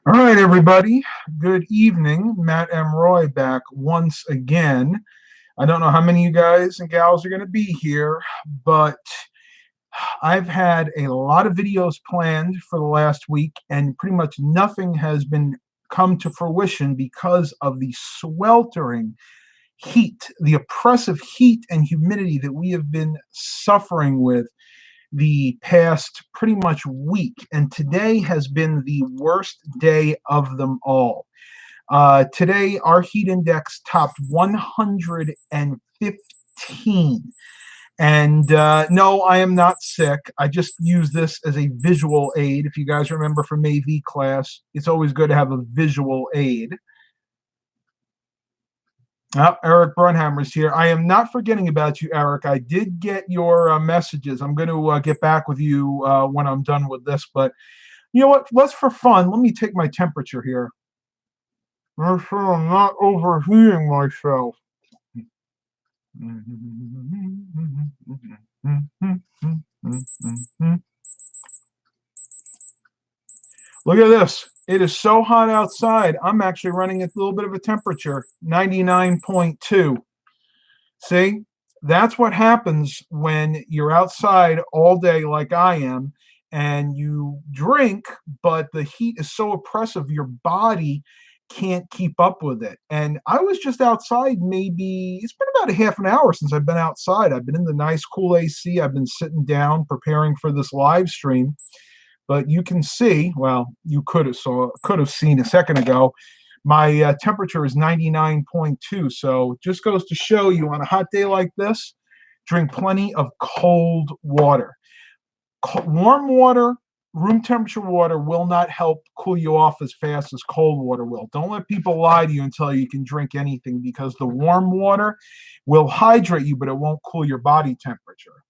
All right, everybody. Good evening. Matt M. Roy back once again. I don't know how many of you guys and gals are going to be here, but I've had a lot of videos planned for the last week, and pretty much nothing has been come to fruition because of the sweltering heat, the oppressive heat and humidity that we have been suffering with the past pretty much week, and today has been the worst day of them all. Today, our heat index topped 115. And no, I am not sick. I just use this as a visual aid. If you guys remember from AV class, it's always good to have a visual aid. Oh, Eric Brunhammer's here. I am not forgetting about you, Eric. I did get your messages. I'm going to get back with you when I'm done with this. But you know what? Let's, for fun, let me take my temperature here. Make sure I'm not overheating myself. Look at this. It is so hot outside. I'm actually running at a little bit of a temperature, 99.2. See, that's what happens when you're outside all day like I am, and you drink, but the heat is so oppressive, your body can't keep up with it. And I was just outside, maybe it's been about a half an hour since I've been outside. I've been in the nice cool AC. I've been sitting down preparing for this live stream. But you can see, well, you could have seen a second ago, my temperature is 99.2. So just goes to show you on a hot day like this, drink plenty of cold water. Warm water, room temperature water will not help cool you off as fast as cold water will. Don't let people lie to you and tell you you can drink anything, because the warm water will hydrate you, but it won't cool your body temperature.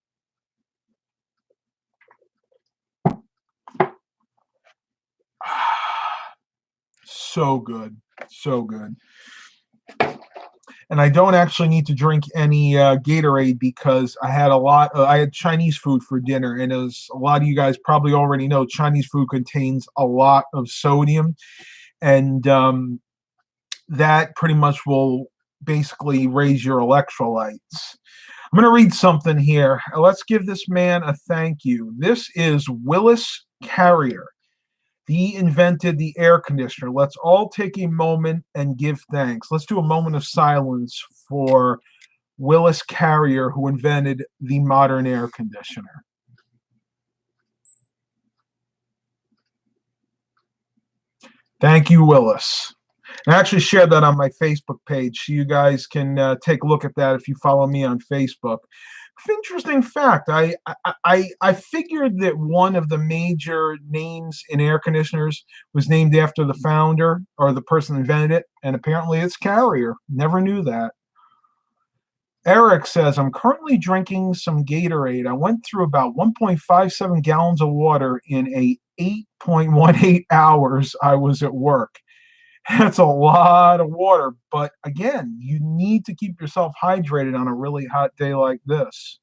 So good. So good. And I don't actually need to drink any Gatorade, because I had Chinese food for dinner, and as a lot of you guys probably already know, Chinese food contains a lot of sodium, and that pretty much will basically raise your electrolytes. I'm going to read something here. Let's give this man a thank you. This is Willis Carrier. He invented the air conditioner. Let's all take a moment and give thanks. Let's do a moment of silence for Willis Carrier, who invented the modern air conditioner. Thank you, Willis. I actually shared that on my Facebook page, so you guys can take a look at that if you follow me on Facebook. Interesting fact. I figured that one of the major names in air conditioners was named after the founder or the person who invented it, and apparently it's Carrier. Never knew that. Eric says, I'm currently drinking some Gatorade. I went through about 1.57 gallons of water in a 8.18 hours I was at work. That's a lot of water, but again, you need to keep yourself hydrated on a really hot day like this.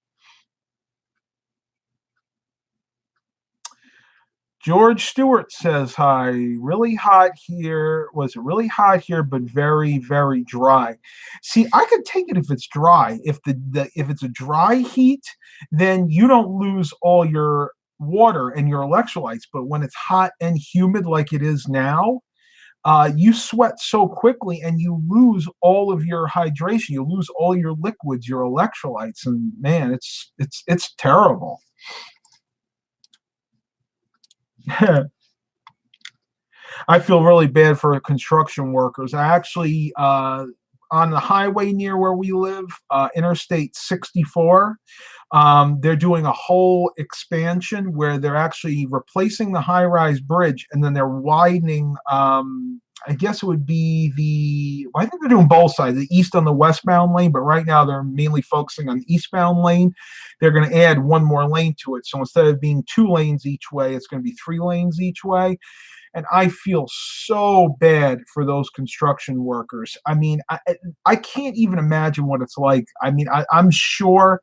George Stewart says, hi, really hot here. Was it really hot here, but very, very dry? See, I could take it if it's dry. If if it's a dry heat, then you don't lose all your water and your electrolytes. But when it's hot and humid like it is now, you sweat so quickly and you lose all of your hydration. You lose all your liquids, your electrolytes, and man, it's terrible. I feel really bad for construction workers. I actually, on the highway near where we live, Interstate 64, they're doing a whole expansion where they're actually replacing the high-rise bridge, and then they're widening. I guess it would be I think they're doing both sides, the east on the westbound lane, but right now they're mainly focusing on the eastbound lane. They're going to add one more lane to it. So instead of being 2 lanes each way, it's going to be 3 lanes each way. And I feel so bad for those construction workers. I mean, I can't even imagine what it's like. I mean, I'm sure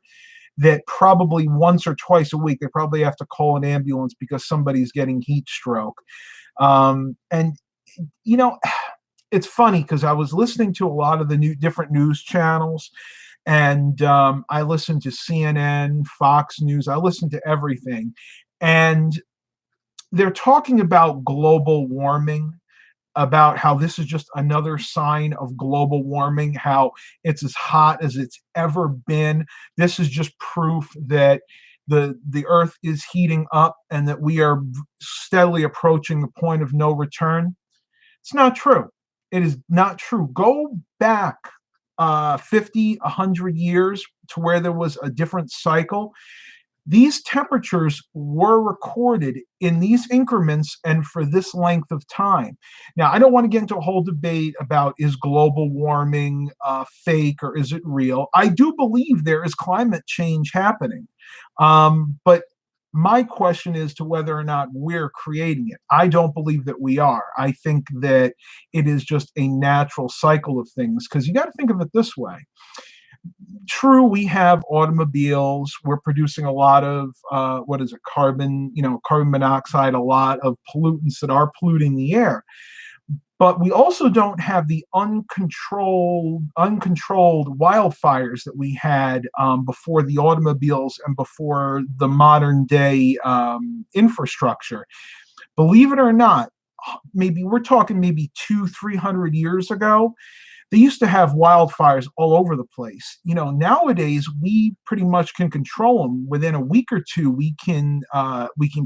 that probably once or twice a week, they probably have to call an ambulance because somebody's getting heat stroke. And you know, it's funny because I was listening to a lot of the different news channels, and I listened to CNN, Fox News. I listened to everything, and they're talking about global warming, about how this is just another sign of global warming, how it's as hot as it's ever been. This is just proof that the earth is heating up and that we are steadily approaching the point of no return. It's not true. It is not true. Go back 50, 100 years to where there was a different cycle. These temperatures were recorded in these increments and for this length of time. Now, I don't want to get into a whole debate about is global warming fake or is it real. I do believe there is climate change happening. But my question is to whether or not we're creating it. I don't believe that we are. I think that it is just a natural cycle of things, because you got to think of it this way. True, we have automobiles. We're producing a lot of what is it, carbon monoxide, a lot of pollutants that are polluting the air. But we also don't have the uncontrolled wildfires that we had before the automobiles and before the modern day infrastructure. Believe it or not, maybe we're talking maybe 200-300 years ago, they used to have wildfires all over the place. Nowadays we pretty much can control them. Within a week or two, we can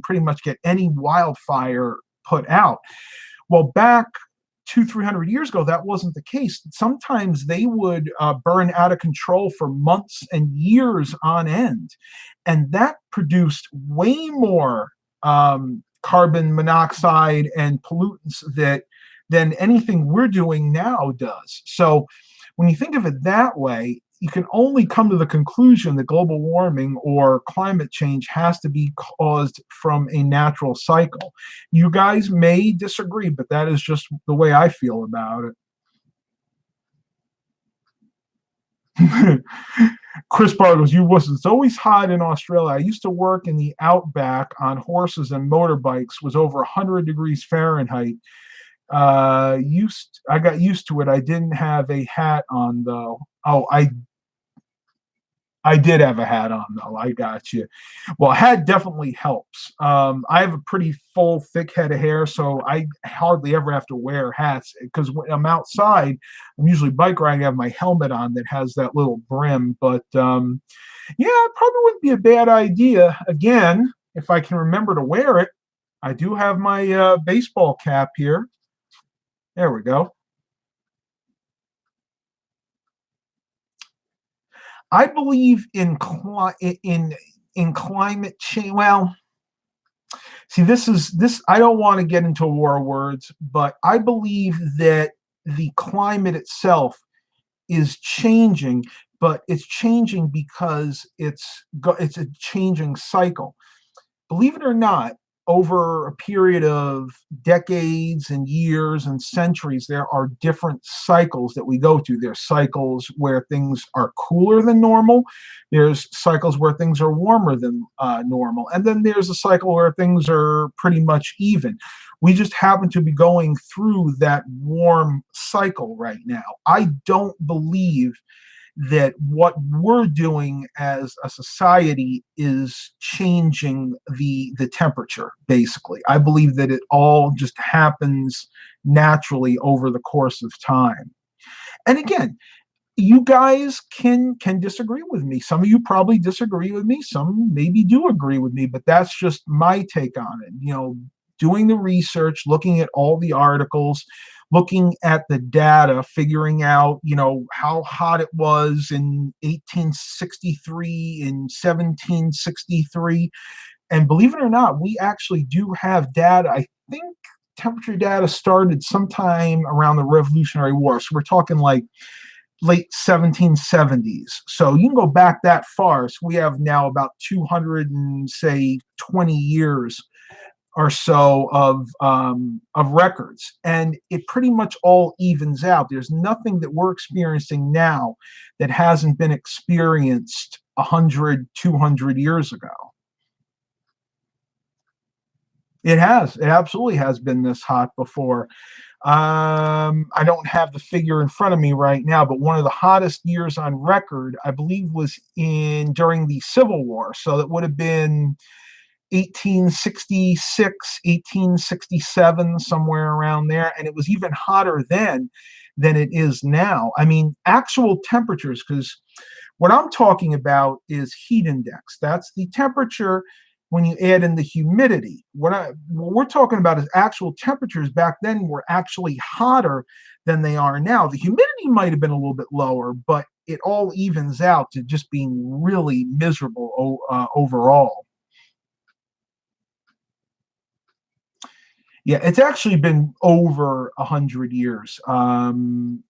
pretty much get any wildfire put out. Well, back 200-300 years ago, that wasn't the case. Sometimes they would burn out of control for months and years on end, and that produced way more carbon monoxide and pollutants than anything we're doing now does. So when you think of it that way, you can only come to the conclusion that global warming or climate change has to be caused from a natural cycle. You guys may disagree, but that is just the way I feel about it. Chris Bartles, it's always hot in Australia. I used to work in the outback on horses and motorbikes, was over 100 degrees Fahrenheit. I got used to it. I didn't have a hat on though. Oh, I did have a hat on though. I got you. Well, a hat definitely helps. I have a pretty full, thick head of hair, so I hardly ever have to wear hats, because when I'm outside, I'm usually bike riding. I have my helmet on that has that little brim. But yeah, it probably wouldn't be a bad idea. Again, if I can remember to wear it. I do have my baseball cap here. There we go. I believe in climate change. Well, see, this. I don't want to get into war words, but I believe that the climate itself is changing, but it's changing because it's a changing cycle. Believe it or not, over a period of decades and years and centuries, there are different cycles that we go to. There's cycles where things are cooler than normal. There's cycles where things are warmer than normal. And then there's a cycle where things are pretty much even. We just happen to be going through that warm cycle right now. I don't believe that what we're doing as a society is changing the temperature, basically. I believe that it all just happens naturally over the course of time. And again, you guys can disagree with me. Some of you probably disagree with me. Some maybe do agree with me, but that's just my take on it. Doing the research, looking at all the articles, looking at the data, figuring out, how hot it was in 1863, in 1763. And believe it or not, we actually do have data. I think temperature data started sometime around the Revolutionary War. So we're talking like late 1770s. So you can go back that far. So we have now about 220 years or so of records, and it pretty much all evens out. There's nothing that we're experiencing now that hasn't been experienced 100, 200 years ago. It has. It absolutely has been this hot before. I don't have the figure in front of me right now, but one of the hottest years on record, I believe, was during the Civil War. So that would have been 1866, 1867, somewhere around there. And it was even hotter then than it is now. I mean, actual temperatures, because what I'm talking about is heat index. That's the temperature when you add in the humidity. What we're talking about is actual temperatures back then were actually hotter than they are now. The humidity might have been a little bit lower, but it all evens out to just being really miserable overall. Yeah, it's actually been over 100 years. You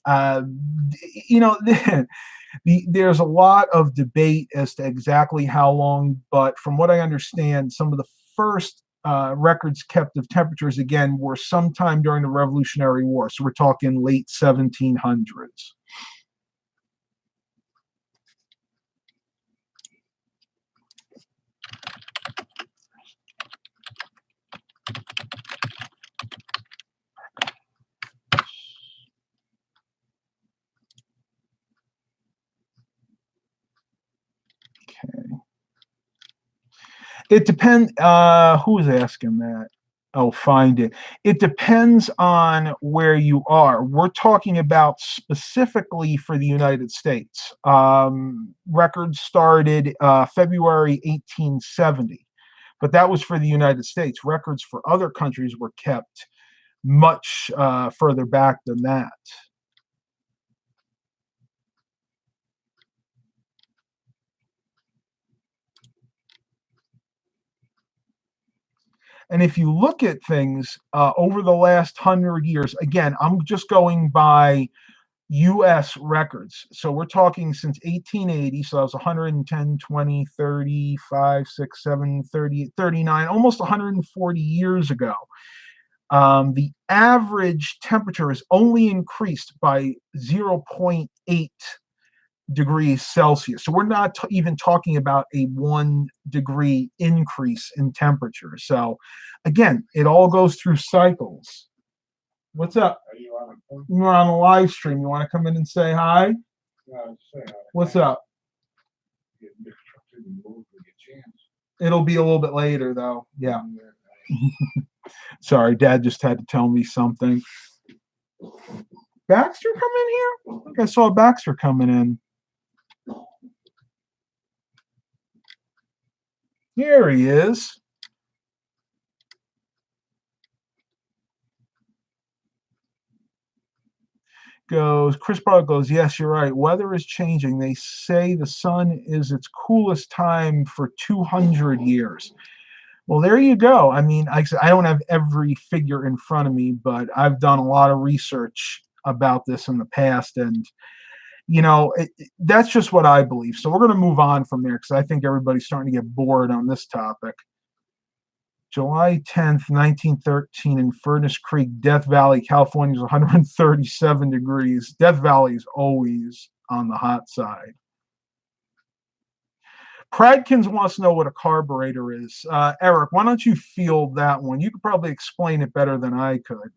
know, there's a lot of debate as to exactly how long, but from what I understand, some of the first records kept of temperatures again were sometime during the Revolutionary War. So we're talking late 1700s. It depends. Who is asking that? Oh, find it. It depends on where you are. We're talking about specifically for the United States. Records started February 1870, but that was for the United States. Records for other countries were kept much further back than that. And if you look at things over the last 100 years, again, I'm just going by US records. So we're talking since 1880. So that was 110, 20, 30, 5, 6, 7, 30, 39, almost 140 years ago. The average temperature has only increased by 0.8 degrees Celsius. So we're not even talking about a 1 degree increase in temperature. So again, it all goes through cycles. What's up? You're on a live stream. You want to come in and say hi? What's up? It'll be a little bit later, though. Yeah. Sorry, Dad just had to tell me something. Baxter come in here? I think I saw Baxter coming in. Here he is. Chris Broad goes, yes, you're right. Weather is changing. They say the sun is its coolest time for 200 years. Well, there you go. I mean, I don't have every figure in front of me, but I've done a lot of research about this in the past. And, you know, that's just what I believe. So we're going to move on from there because I think everybody's starting to get bored on this topic. July 10th, 1913 in Furnace Creek, Death Valley, California is 137 degrees. Death Valley is always on the hot side. Pradkins wants to know what a carburetor is. Eric, why don't you field that one? You could probably explain it better than I could.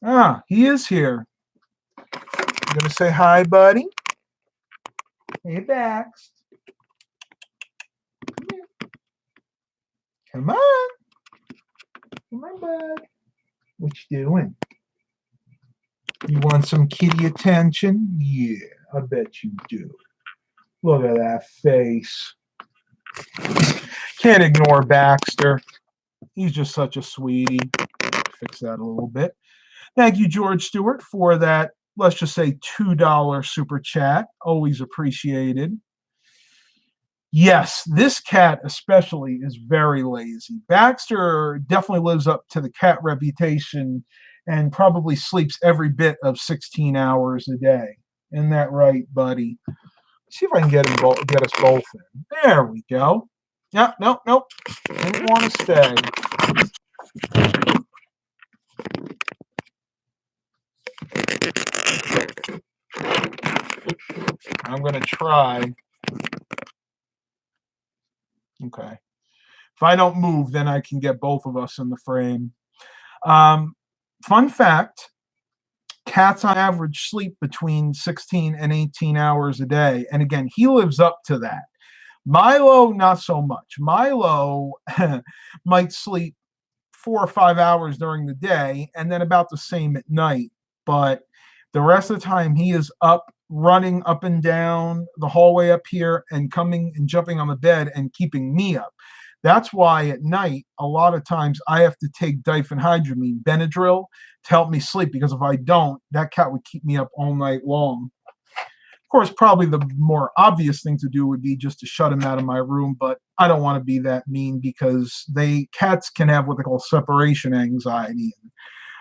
Ah, he is here. You gonna say hi, buddy? Hey, Bax. Come on. Come on, bud. What you doing? You want some kitty attention? Yeah, I bet you do. Look at that face. Can't ignore Baxter. He's just such a sweetie. Fix that a little bit. Thank you, George Stewart, for that, let's just say, $2 super chat. Always appreciated. Yes, this cat especially is very lazy. Baxter definitely lives up to the cat reputation and probably sleeps every bit of 16 hours a day. Isn't that right, buddy? See if I can get us both in. There we go. Yeah, nope. Didn't want to stay. I'm going to try. Okay. If I don't move, then I can get both of us in the frame. Fun fact, cats on average sleep between 16 and 18 hours a day. And again, he lives up to that. Milo, not so much. Milo might sleep 4 or 5 hours during the day and then about the same at night. But the rest of the time, he is up, running up and down the hallway up here and coming and jumping on the bed and keeping me up. That's why at night, a lot of times I have to take diphenhydramine, Benadryl, to help me sleep, because if I don't, that cat would keep me up all night long. Of course, probably the more obvious thing to do would be just to shut him out of my room, but I don't want to be that mean, because cats can have what they call separation anxiety.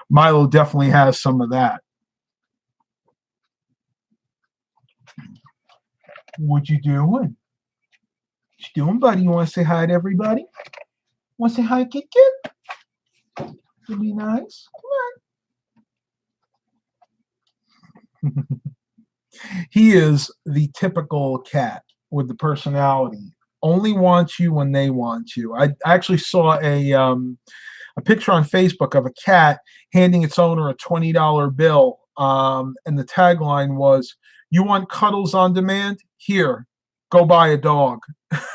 Milo definitely has some of that. What you doing? What you doing, buddy? You want to say hi to everybody? Want to say hi, Kit Kit? It'd be nice. Come on. He is the typical cat with the personality. Only wants you when they want you. I actually saw a picture on Facebook of a cat handing its owner a $20 bill, and the tagline was, "You want cuddles on demand? Here, go buy a dog."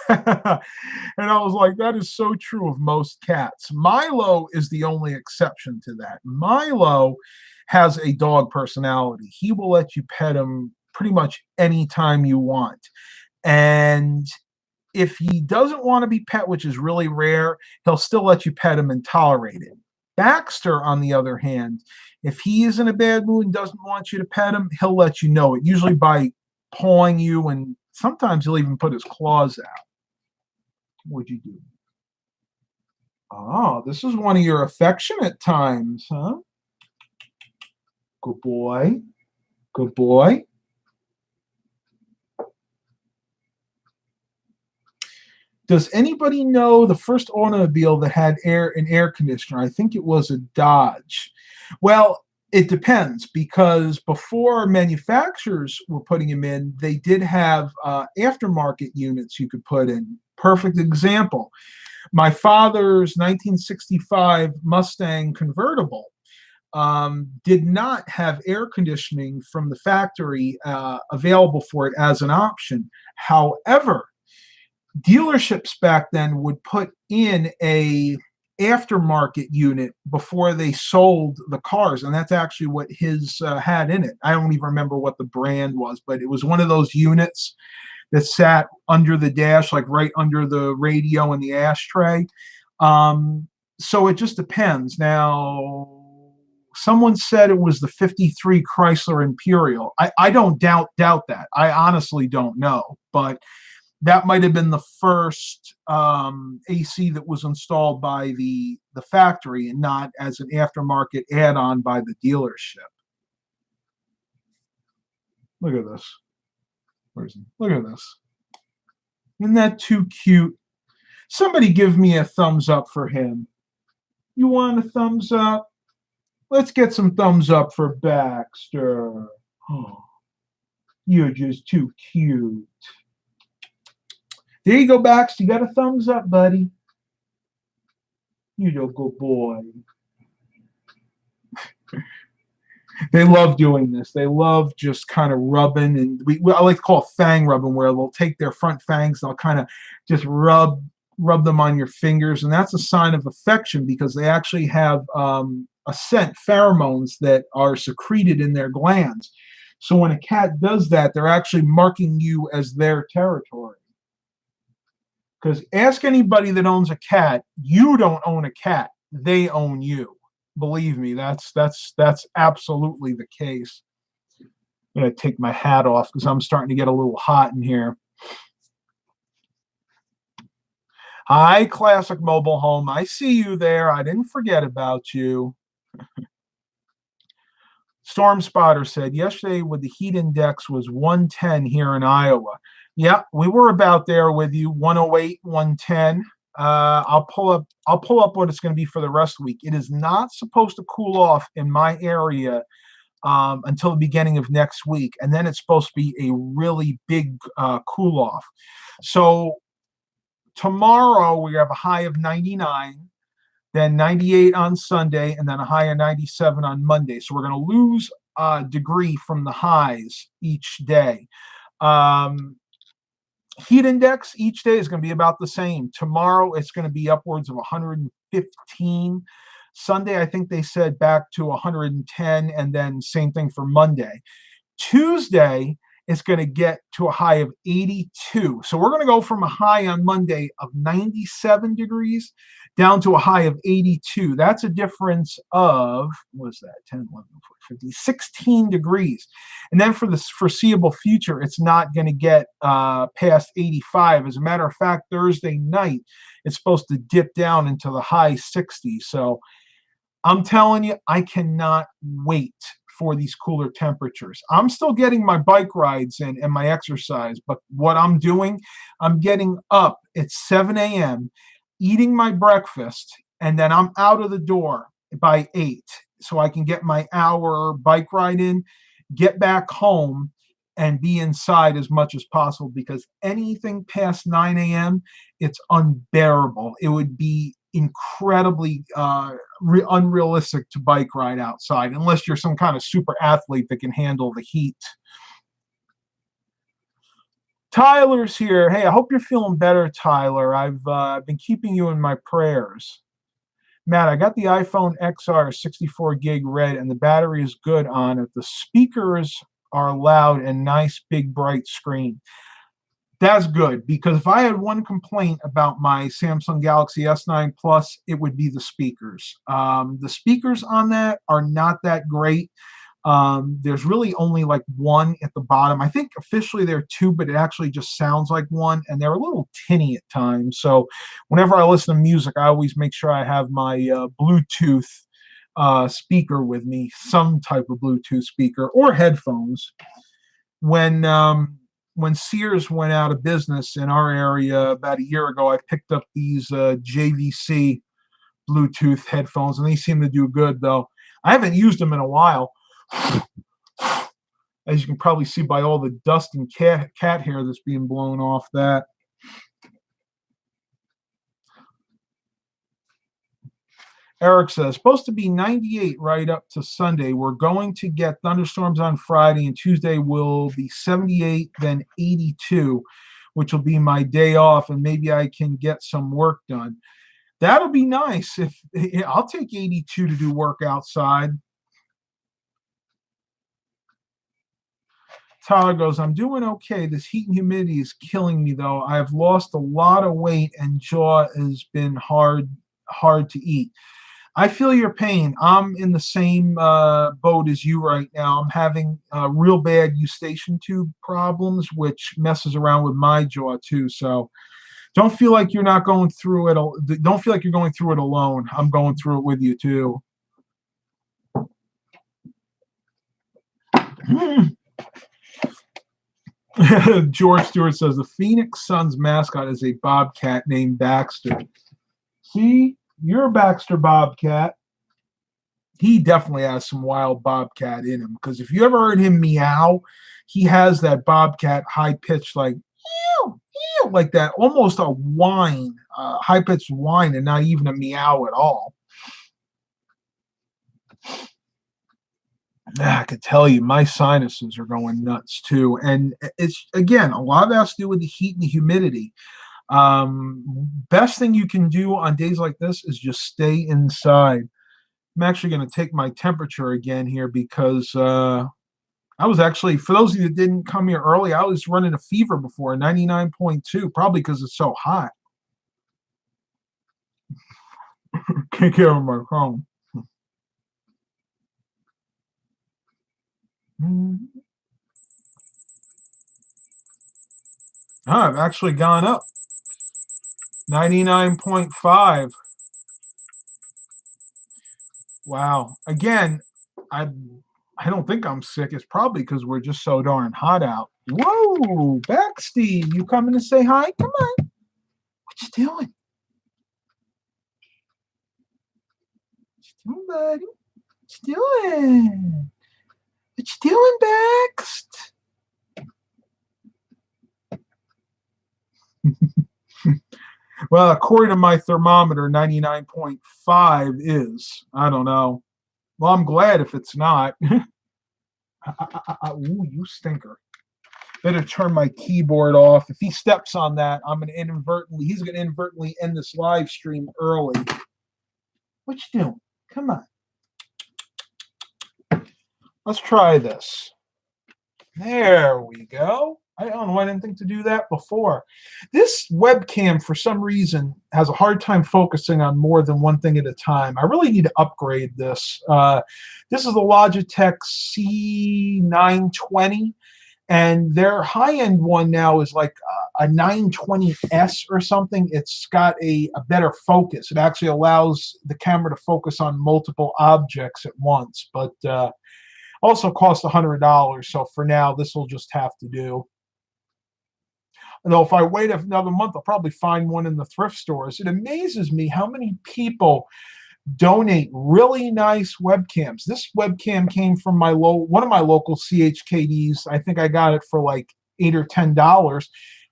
And I was like, that is so true of most cats. Milo is the only exception to that. Milo has a dog personality. He will let you pet him pretty much anytime you want. And if he doesn't want to be pet, which is really rare, he'll still let you pet him and tolerate it. Baxter, on the other hand, if he is in a bad mood and doesn't want you to pet him, he'll let you know it, usually by pawing you, and sometimes he'll even put his claws out. What'd you do? Oh, this is one of your affectionate times, huh? Good boy. Good boy. Does anybody know the first automobile that had an air conditioner? I think it was a Dodge. Well, it depends, because before manufacturers were putting them in, they did have aftermarket units you could put in. Perfect example. My father's 1965 Mustang convertible did not have air conditioning from the factory available for it as an option. However, dealerships back then would put in a aftermarket unit before they sold the cars, and that's actually what his had in it. I don't even remember what the brand was, but it was one of those units that sat under the dash, like right under the radio and the ashtray. So it just depends. Now, someone said it was the 53 Chrysler Imperial. I don't doubt that. I honestly don't know, but that might have been the first AC that was installed by the factory and not as an aftermarket add-on by the dealership. Look at this. Where's he? Look at this. Isn't that too cute? Somebody give me a thumbs up for him. You want a thumbs up? Let's get some thumbs up for Baxter. Oh, you're just too cute. There you go, Bax. You got a thumbs up, buddy. You're a good boy. They love doing this. They love just kind of rubbing, and I like to call it fang rubbing, where they'll take their front fangs, they'll kind of just rub them on your fingers, and that's a sign of affection, because they actually have a scent, pheromones, that are secreted in their glands. So when a cat does that, they're actually marking you as their territory. Because ask anybody that owns a cat, you don't own a cat, they own you. Believe me, that's absolutely the case. I'm going to take my hat off because I'm starting to get a little hot in here. Hi, Classic Mobile Home. I see you there. I didn't forget about you. Storm Spotter said, yesterday with the heat index was 110 here in Iowa. Yeah, we were about there with you, 108, 110. I'll pull up what it's going to be for the rest of the week. It is not supposed to cool off in my area until the beginning of next week, and then it's supposed to be a really big cool off. So tomorrow we have a high of 99, then 98 on Sunday, and then a high of 97 on Monday. So we're going to lose a degree from the highs each day. Heat index each day is going to be about the same. Tomorrow it's going to be upwards of 115. Sunday, I think they said back to 110, and then same thing for Monday. Tuesday, it's going to get to a high of 82. So we're going to go from a high on Monday of 97 degrees down to a high of 82. That's a difference of, what is that, 10, 11, 15, 16 degrees. And then for the foreseeable future, it's not going to get past 85. As a matter of fact, Thursday night, it's supposed to dip down into the high 60s. So I'm telling you, I cannot wait for these cooler temperatures. I'm still getting my bike rides in and my exercise, but what I'm doing, I'm getting up at 7 a.m., eating my breakfast, and then I'm out of the door by 8 so I can get my hour bike ride in, get back home, and be inside as much as possible, because anything past 9 a.m., it's unbearable. It would be incredibly unrealistic to bike ride outside unless you're some kind of super athlete that can handle the heat. Tyler's here. Hey, I hope you're feeling better, Tyler. I've been keeping you in my prayers. Matt, I got the iPhone XR 64 gig red, and the battery is good on it. The speakers are loud and nice, big, bright screen. That's good, because if I had one complaint about my Samsung Galaxy S9 Plus, it would be the speakers. The speakers on that are not that great. There's really only like one at the bottom. I think officially there are two, but it actually just sounds like one, and they're a little tinny at times. So whenever I listen to music, I always make sure I have my Bluetooth speaker with me, some type of Bluetooth speaker or headphones. When Sears went out of business in our area about a year ago, I picked up these JVC Bluetooth headphones, and they seem to do good, though. I haven't used them in a while. As you can probably see by all the dust and cat hair that's being blown off that. Eric says, supposed to be 98 right up to Sunday. We're going to get thunderstorms on Friday, and Tuesday will be 78, then 82, which will be my day off, and maybe I can get some work done. That'll be nice. I'll take 82 to do work outside. Tyler goes, I'm doing okay. This heat and humidity is killing me, though. I've lost a lot of weight, and jaw has been hard to eat. I feel your pain. I'm in the same boat as you right now. I'm having real bad eustachian tube problems, which messes around with my jaw too. So don't feel like you're not going through it. Don't feel like you're going through it alone. I'm going through it with you too. George Stewart says the Phoenix Suns mascot is a bobcat named Baxter. See? You're a Baxter Bobcat. He definitely has some wild Bobcat in him, because if you ever heard him meow, he has that Bobcat high pitched, like ew, ew, like that, almost a whine, high pitched whine, and not even a meow at all. I could tell you, my sinuses are going nuts too, and it's, again, a lot of that has to do with the heat and the humidity. Best thing you can do on days like this is just stay inside. I'm actually going to take my temperature again here, because I was actually, for those of you that didn't come here early, I was running a fever before, 99.2, probably because it's so hot. Can't get over my phone. I've actually gone up. 99.5. Wow. Again, I don't think I'm sick. It's probably because we're just so darn hot out. Whoa, back, Steve. You coming to say hi? Come on. What you doing? What you doing, buddy? What you doing? What you doing, Baxt? Well, according to my thermometer, 99.5 is. I don't know. Well, I'm glad if it's not. Ooh, you stinker. Better turn my keyboard off. If he steps on that, he's going to inadvertently end this live stream early. What you doing? Come on. Let's try this. There we go. I don't know. I didn't think to do that before. This webcam, for some reason, has a hard time focusing on more than one thing at a time. I really need to upgrade this. This is the Logitech C920, and their high-end one now is like a 920S or something. It's got a better focus. It actually allows the camera to focus on multiple objects at once, but also costs $100. So for now, this will just have to do. Though if I wait another month, I'll probably find one in the thrift stores. It amazes me how many people donate really nice webcams. This webcam came from one of my local CHKDs. I think I got it for like $8 or $10,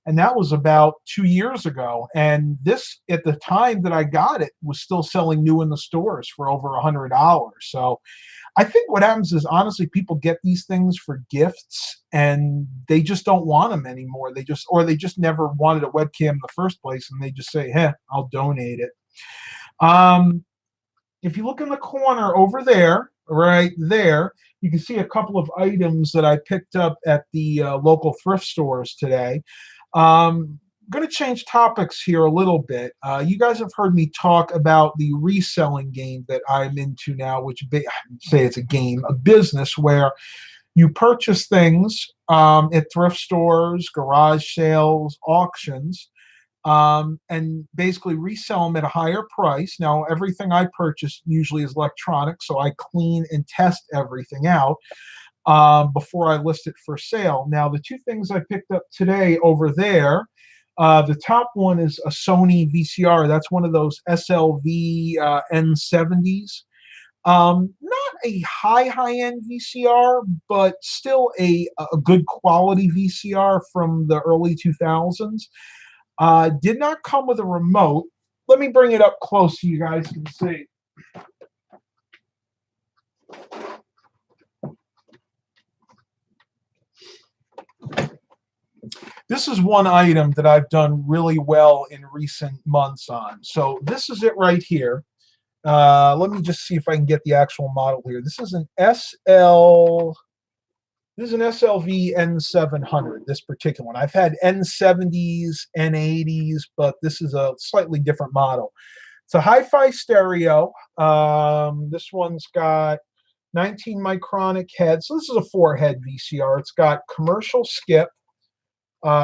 and that was about 2 years ago. And this, at the time that I got it, was still selling new in the stores for over $100. So I think what happens is, honestly, people get these things for gifts and they just don't want them anymore. They just never wanted a webcam in the first place, and they just say, "Hey, I'll donate it." If you look in the corner over there, right there, you can see a couple of items that I picked up at the local thrift stores today. I'm going to change topics here a little bit. You guys have heard me talk about the reselling game that I'm into now, which say it's a business where you purchase things at thrift stores, garage sales, auctions, and basically resell them at a higher price. Now, everything I purchase usually is electronic, so I clean and test everything out before I list it for sale. Now, the two things I picked up today over there, the top one is a Sony VCR. That's one of those SLV N70s. Not a high-end VCR, but still a good quality VCR from the early 2000s. Did not come with a remote. Let me bring it up close so you guys can see. This is one item that I've done really well in recent months on. So this is it right here. Let me just see if I can get the actual model here. This is an SLV N700, this particular one. I've had N70s, N80s, but this is a slightly different model. It's a hi-fi stereo. This one's got 19 micronic head. So this is a 4-head VCR. It's got commercial skip,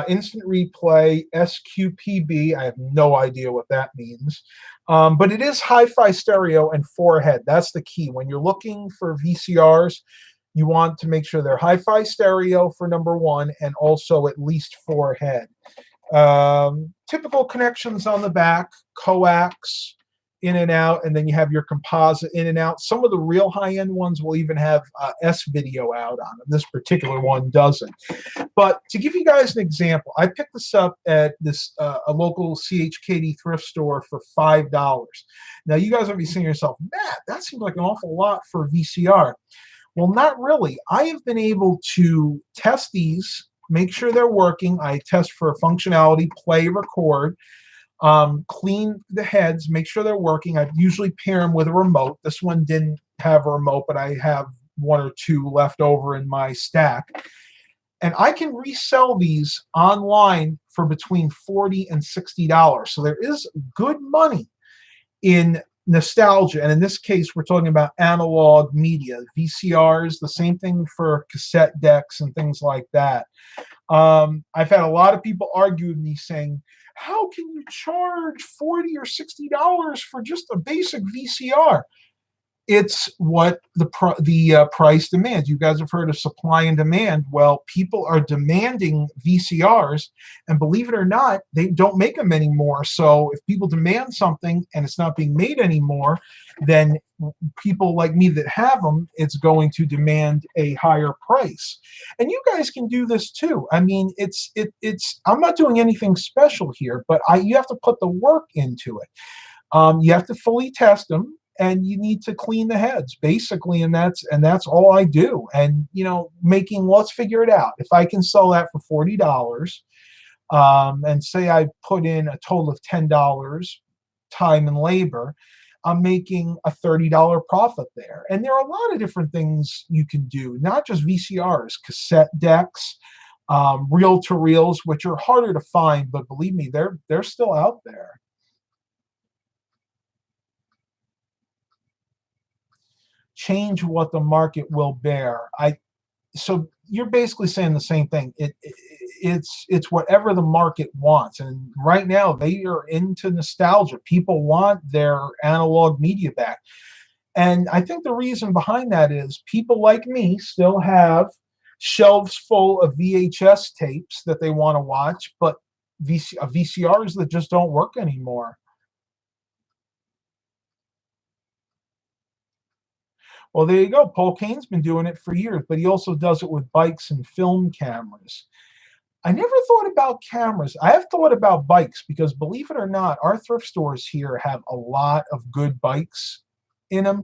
instant replay, SQPB. I have no idea what that means. But it is hi-fi stereo and 4-head. That's the key. When you're looking for VCRs, you want to make sure they're hi-fi stereo for number one, and also at least 4-head. Typical connections on the back, coax, in and out, and then you have your composite in and out. Some of the real high-end ones will even have S-video out on them. This particular one doesn't. But to give you guys an example, I picked this up at a local CHKD thrift store for $5. Now, you guys will be saying to yourself, Matt, that seems like an awful lot for a VCR. Well, not really. I have been able to test these, make sure they're working. I test for functionality, play, record, clean the heads, make sure they're working. I usually pair them with a remote. This one didn't have a remote, but I have one or two left over in my stack. And I can resell these online for between $40 and $60. So there is good money in nostalgia. And in this case, we're talking about analog media, VCRs, the same thing for cassette decks and things like that. I've had a lot of people argue with me saying, how can you charge $40 or $60 for just a basic VCR? It's what the price demands. You guys have heard of supply and demand. Well, people are demanding VCRs, and believe it or not, they don't make them anymore. So if people demand something and it's not being made anymore, then people like me that have them, it's going to demand a higher price. And you guys can do this too. I mean, it's I'm not doing anything special here, but you have to put the work into it. You have to fully test them, and you need to clean the heads basically, and that's all I do. And let's figure it out. If I can sell that for $40, and say I put in a total of $10 time and labor, I'm making a $30 profit there. And there are a lot of different things you can do, not just VCRs, cassette decks, reel to reels, which are harder to find, but believe me, they're still out there. Change what the market will bear. So you're basically saying the same thing. It's whatever the market wants, and right now they are into nostalgia. People want their analog media back, and I think the reason behind that is people like me still have shelves full of VHS tapes that they want to watch, but VCRs that just don't work anymore. Well, there you go. Paul Kane's been doing it for years, but he also does it with bikes and film cameras. I never thought about cameras. I have thought about bikes because, believe it or not, our thrift stores here have a lot of good bikes in them.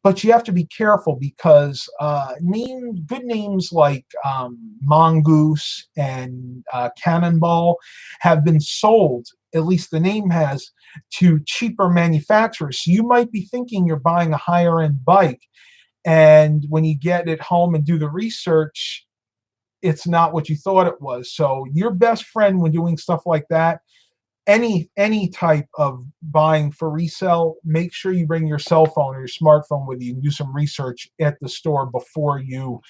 But you have to be careful because good names like Mongoose and Cannonball have been sold, at least the name has, to cheaper manufacturers. So you might be thinking you're buying a higher end bike, and when you get it home and do the research, it's not what you thought it was. So your best friend when doing stuff like that, any type of buying for resale, make sure you bring your cell phone or your smartphone with you and do some research at the store before you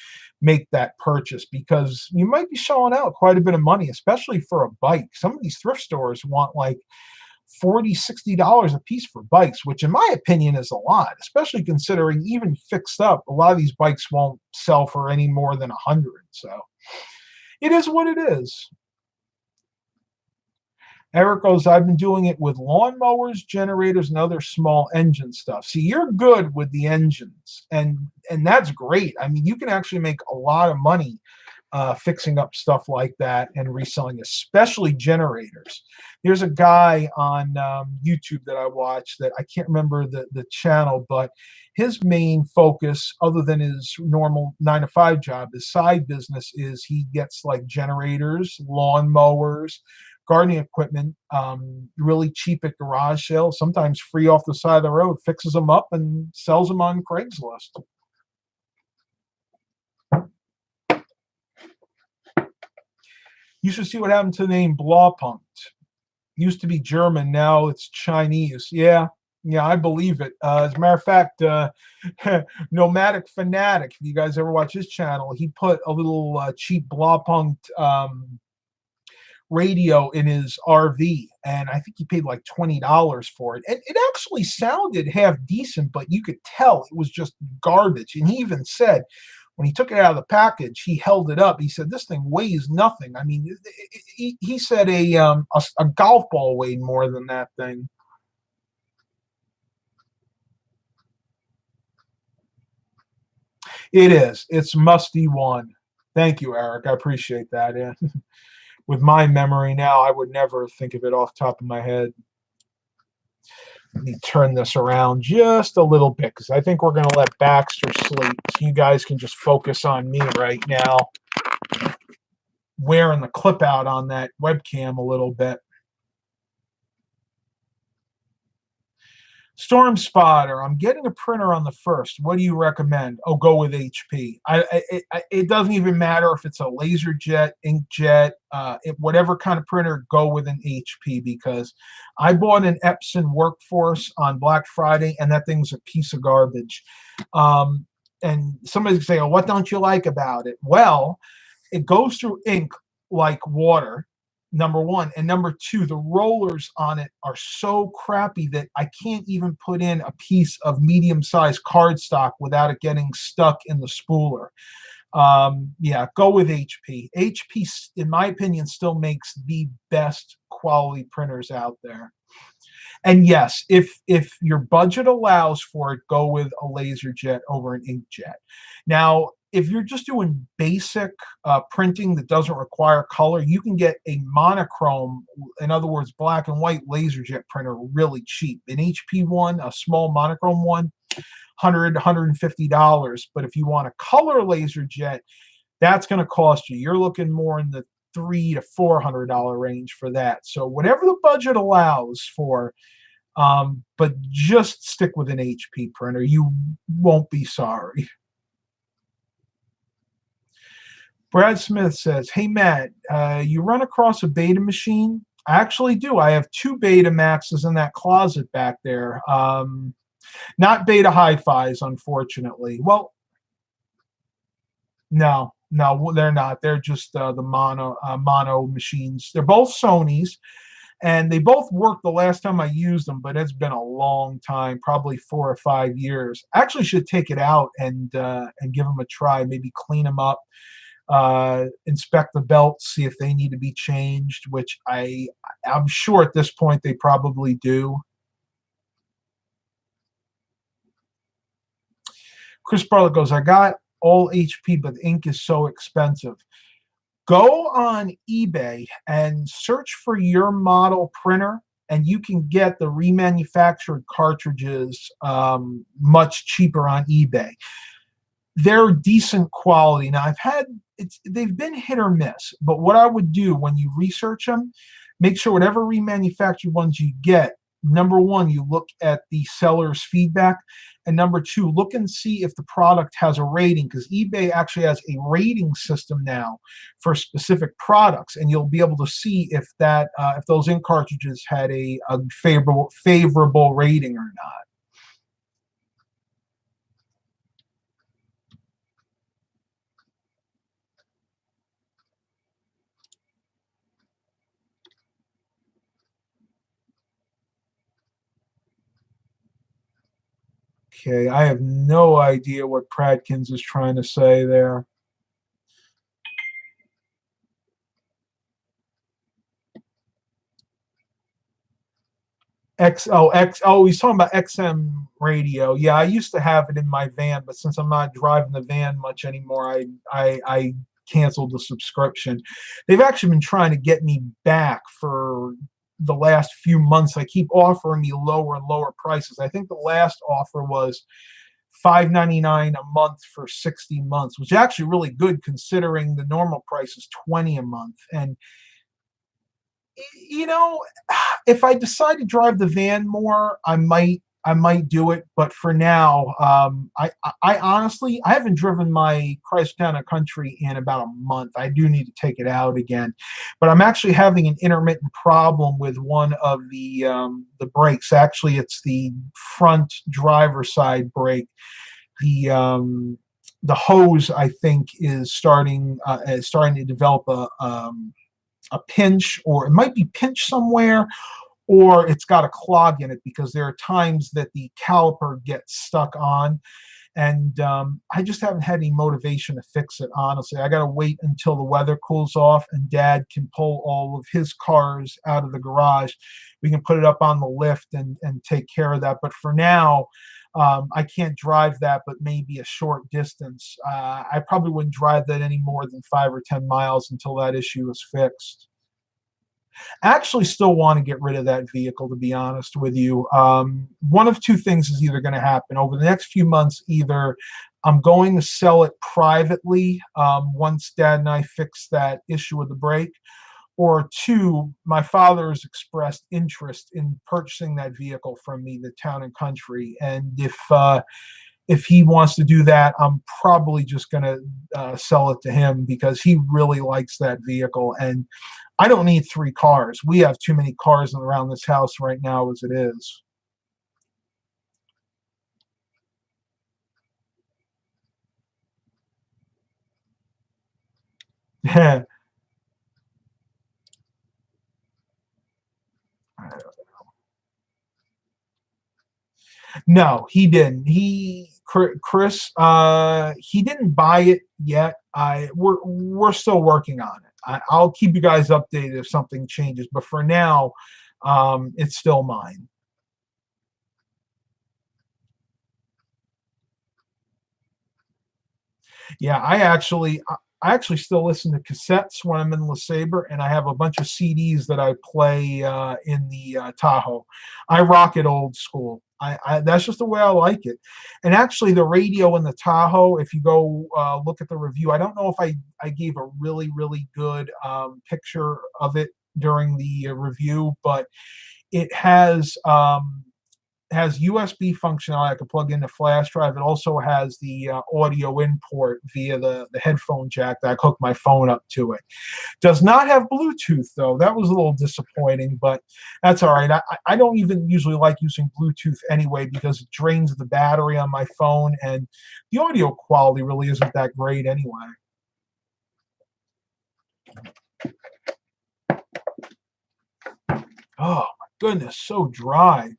make that purchase, because you might be shelling out quite a bit of money, especially for a bike. Some of these thrift stores want like $40-$60 a piece for bikes, which in my opinion is a lot, especially considering even fixed up, a lot of these bikes won't sell for any more than 100. So it is what it is. Eric goes, I've been doing it with lawnmowers, generators, and other small engine stuff. See, you're good with the engines, and that's great. I mean, you can actually make a lot of money fixing up stuff like that and reselling, especially generators. There's a guy on YouTube that I watch that I can't remember the channel, but his main focus, other than his normal 9-to-5 job, his side business is he gets like generators, lawnmowers, gardening equipment, really cheap at garage sales, sometimes free off the side of the road, fixes them up and sells them on Craigslist. You should see what happened to the name Blaupunkt. Used to be German, now it's Chinese. Yeah, I believe it. As a matter of fact, Nomadic Fanatic, if you guys ever watch his channel, he put a little cheap Blaupunkt radio in his RV, and I think he paid like $20 for it. And it actually sounded half decent, but you could tell it was just garbage. And he even said, when he took it out of the package, he held it up. He said, "This thing weighs nothing." I mean, he said a golf ball weighed more than that thing. It is. It's musty one. Thank you, Eric. I appreciate that. Yeah. With my memory now, I would never think of it off the top of my head. Let me turn this around just a little bit because I think we're going to let Baxter sleep. So you guys can just focus on me right now, wearing the clip out on that webcam a little bit. Storm Spotter, I'm getting a printer on the 1st. What do you recommend? Oh, go with HP. It doesn't even matter if it's a LaserJet, inkjet, whatever kind of printer, go with an HP, because I bought an Epson Workforce on Black Friday, and that thing's a piece of garbage. And somebody's going to say, oh, what don't you like about it? Well, it goes through ink like water. number one. And number two, the rollers on it are so crappy that I can't even put in a piece of medium-sized cardstock without it getting stuck in the spooler. Yeah, go with HP. HP, in my opinion, still makes the best quality printers out there. And yes, if your budget allows for it, go with a LaserJet over an inkjet. Now, if you're just doing basic printing that doesn't require color, you can get a monochrome, in other words, black and white LaserJet printer really cheap. An HP one, a small monochrome one, $100, $150. But if you want a color LaserJet, that's going to cost you. You're looking more in the $300 to $400 range for that. So whatever the budget allows for, but just stick with an HP printer. You won't be sorry. Brad Smith says, hey, Matt, you run across a Beta machine? I actually do. I have 2 Beta Maxes in that closet back there. Not Beta Hi-Fis, unfortunately. Well, no, they're not. They're just the mono machines. They're both Sonys, and they both worked the last time I used them, but it's been a long time, probably 4 or 5 years. I actually should take it out and give them a try, maybe clean them up, inspect the belts, see if they need to be changed, which I'm sure at this point they probably do. Chris Bartlett goes, I got all HP, but ink is so expensive. Go on eBay and search for your model printer, and you can get the remanufactured cartridges much cheaper on eBay. They're decent quality. Now, they've been hit or miss, but what I would do when you research them, make sure whatever remanufactured ones you get, number one, you look at the seller's feedback, and number two, look and see if the product has a rating, because eBay actually has a rating system now for specific products, and you'll be able to see if those ink cartridges had a favorable rating or not. Okay, I have no idea what Pradkins is trying to say there. He's talking about XM radio. Yeah, I used to have it in my van, but since I'm not driving the van much anymore, I canceled the subscription. They've actually been trying to get me back for the last few months. They keep offering me lower and lower prices. I think the last offer was $5.99 a month for 60 months, which is actually really good considering the normal price is $20 a month. And you know, if I decide to drive the van more, I might do it. But for now, I honestly, I haven't driven my Chrysler Town & Country in about a month. I do need to take it out again, but I'm actually having an intermittent problem with one of the brakes. Actually, it's the front driver side brake. The hose, I think, is starting to develop a pinch, or it might be pinched somewhere, or it's got a clog in it, because there are times that the caliper gets stuck on, and I just haven't had any motivation to fix it, honestly. I got to wait until the weather cools off and Dad can pull all of his cars out of the garage. We can put it up on the lift and take care of that. But for now, I can't drive that, but maybe a short distance. I probably wouldn't drive that any more than 5 or 10 miles until that issue is fixed. I actually still want to get rid of that vehicle, to be honest with you. One of two things is either going to happen over the next few months. Either I'm going to sell it privately once Dad and I fix that issue with the brake, or two, my father has expressed interest in purchasing that vehicle from me, the Town & Country. And if he wants to do that, I'm probably just going to sell it to him, because he really likes that vehicle. And I don't need 3 cars. We have too many cars around this house right now as it is. No, he didn't. Chris, he didn't buy it yet. We're still working on it. I'll keep you guys updated if something changes, but for now, it's still mine. Yeah, I actually still listen to cassettes when I'm in LeSabre, and I have a bunch of CDs that I play in the Tahoe. I rock it old school. That's just the way I like it. And actually, the radio in the Tahoe, if you go look at the review, I don't know if I gave a really good picture of it during the review, but it has USB functionality. I can plug in the flash drive. It also has the audio import via the headphone jack that I hook my phone up to it. Does not have Bluetooth, though. That was a little disappointing, but that's all right. I don't even usually like using Bluetooth anyway because it drains the battery on my phone, and the audio quality really isn't that great anyway. Oh, my goodness, so dry.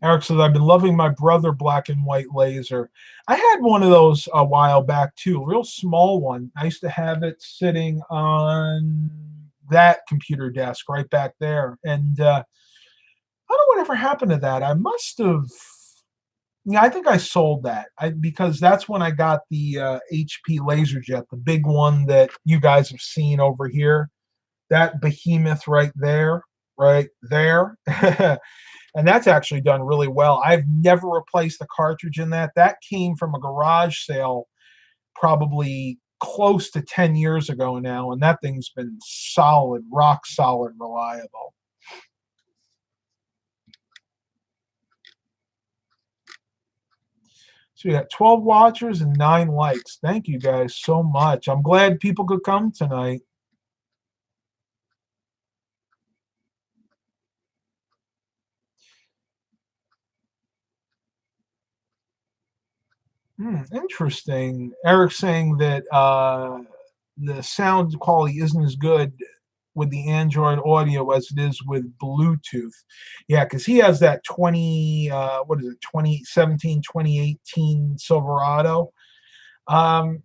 Eric says, I've been loving my brother black and white laser. I had one of those a while back too, a real small one. I used to have it sitting on that computer desk right back there. And I don't know whatever happened to that. I must have, yeah, I think I sold that because that's when I got the HP LaserJet, the big one that you guys have seen over here. That behemoth right there, right there. And that's actually done really well. I've never replaced the cartridge in that. That came from a garage sale probably close to 10 years ago now, and that thing's been solid, rock solid, reliable. So we got 12 watchers and 9 likes. Thank you guys so much. I'm glad people could come tonight. Interesting. Eric saying that the sound quality isn't as good with the Android audio as it is with Bluetooth. Yeah, because he has that 2017, 2018 Silverado. Um,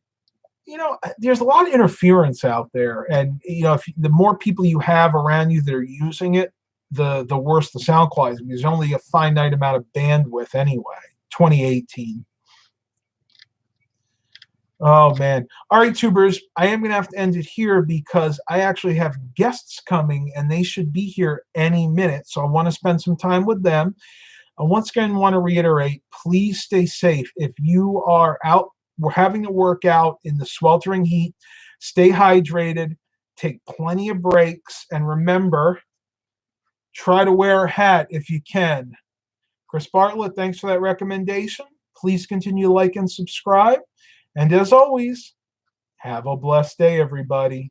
there's a lot of interference out there, and if the more people you have around you that are using it, the worse the sound quality is. There's only a finite amount of bandwidth anyway. 2018. Oh man. All right, tubers. I am gonna have to end it here because I actually have guests coming and they should be here any minute. So I want to spend some time with them. I once again want to reiterate, please stay safe. If you are out, we're having to work out in the sweltering heat, stay hydrated, take plenty of breaks, and remember, try to wear a hat if you can. Chris Bartlett, thanks for that recommendation. Please continue to like and subscribe. And as always, have a blessed day, everybody.